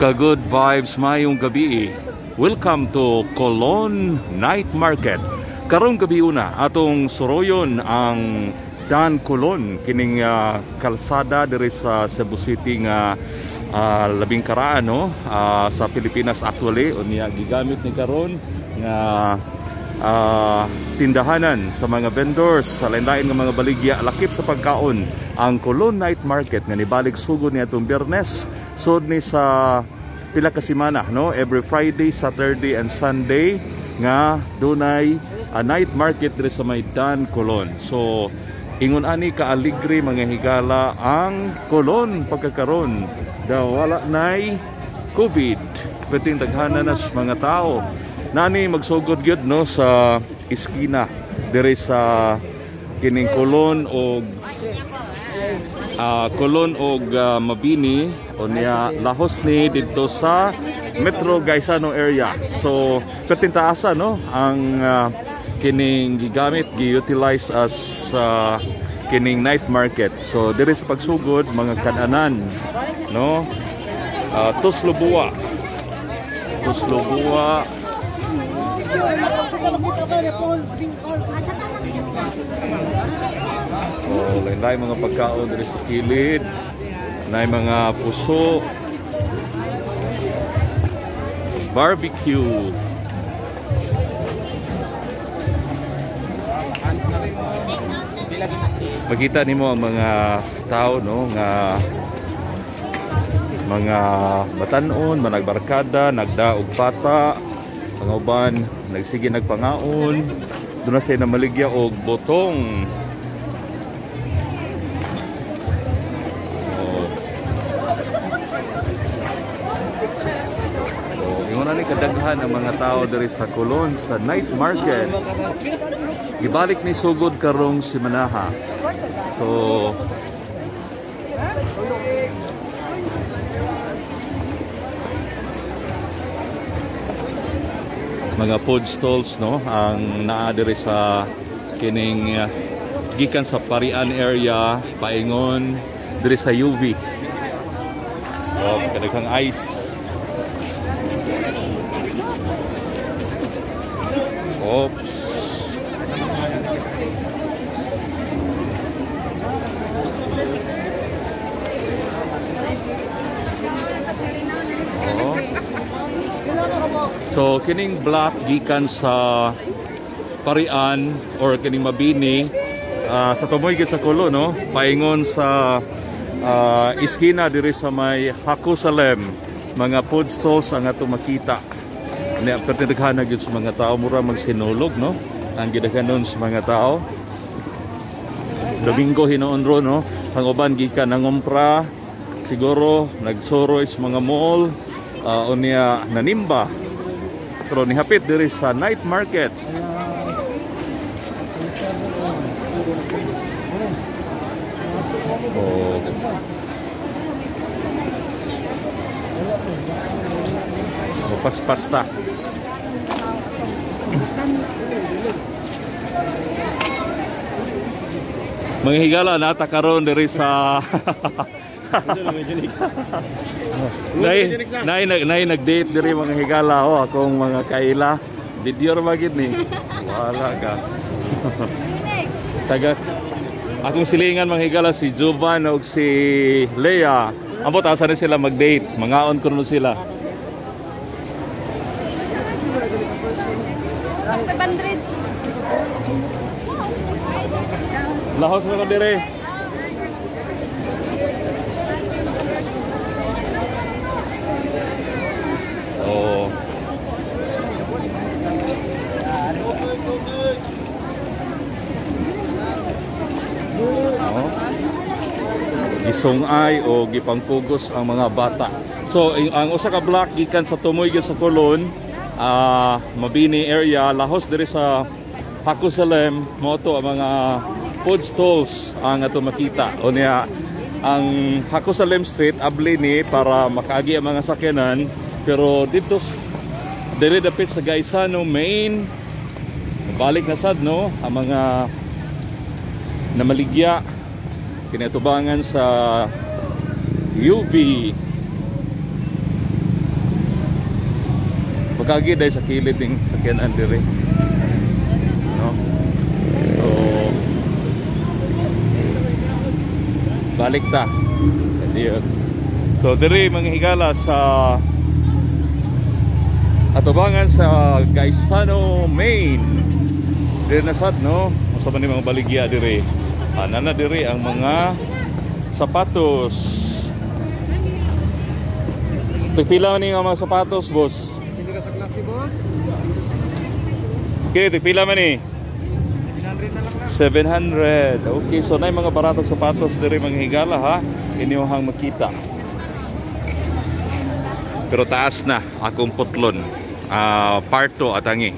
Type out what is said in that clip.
Ka-good vibes mayong gabi. Welcome to Colon Night Market. Karong gabi una atong suroyon ang Dan Colon kining kalsada diri sa Cebu City nga labing karaan no sa Pilipinas actually unya gigamit ni karon nga tindahanan sa mga vendors sa lain-lain nga mga baligya lakip sa pagkaon ang Colon Night Market nga nibalik sugod ni atong Biyernes sud ni sa pila ka semana no every Friday, Saturday and Sunday nga dunay night market diri sa may Dan Colon. So ingon ani ka aligre mga higala ang Colon pagkakaron daw wala nay COVID peting daghana na mga tao nani magsugod gyud no sa iskina diri sa kining Colon og Mabini unya lahos ni didto sa Metro Gaisano area. So pertintaasa no ang kining gigamit gi-utilize as kining night market. So diri sa pagsugod mga kananan no Tuslubua lain-lain mga pagkaon diri sa kilid nay mga puso barbecue makita nimo ang mga tao no nga mga batan-on managbarkada nagdaog pata mga uban nagsige nagpangaon doon na siya na maligya og botong. Kadaghan ang mga tao diri sa Colon sa night market. Gibalik ni sugod karong simanaha. So mga food stalls no ang naa diri sa kining gikan sa Parian area paingon diri sa UV. Kadaghang ice. Oops. So kining block gikan sa Parian or kining Mabini sa tumoy gid sa Colon no paingon sa iskina diri sa may Hakusalem mga food stalls ang ato makita. Nya pertindaghan gyud sa mga tao mura magsinulog no ang gidaghanon sa mga tao Domingo hinoon ro no ang uban gikan nangompra siguro nagsuro is mga mall unya nanimba pero nihapit diri sa night market. Pasta mga higala nata karon diri sa nay nag-date diri mga higala akong mga kaila video ra magid ni wala ka taga akong silingan mga higala si Jovan ug si Lea ambot asa na sila mag-date mangaon kuno sila 500 lahos na dire. Gisungay o gipangkugos ang mga bata. So ang usa ka block gikan sa tumoy gyud sa Colon Mabini area lahos diri sa Hakusalem moto ang mga food stalls ang ato makita unya ang Hakusalem Street abli ni para makaagi ang mga sakyanan pero dito diri dapit sa Gaisano main balik na sad no ang mga namaligya kinatubangan sa UV Kagi dahil sa kilid ng sakyanan dire. No? So balik ta. Diyan. So dire mga higala sa atubangan sa Gaisano, Maine. Dire na sad no. Usa man ni mga baligya dire. Nana dire ang mga sapatos. Pila man ni nga mga sapatos, boss? Hindi ka sa klase, boss? Okay, pila man ni? 700 na lang lang. 700. Okay, so na yung mga baratong sapatos dire mga higala ha. Inyong makita. Pero taas na akong putlon. Part 2 atangi.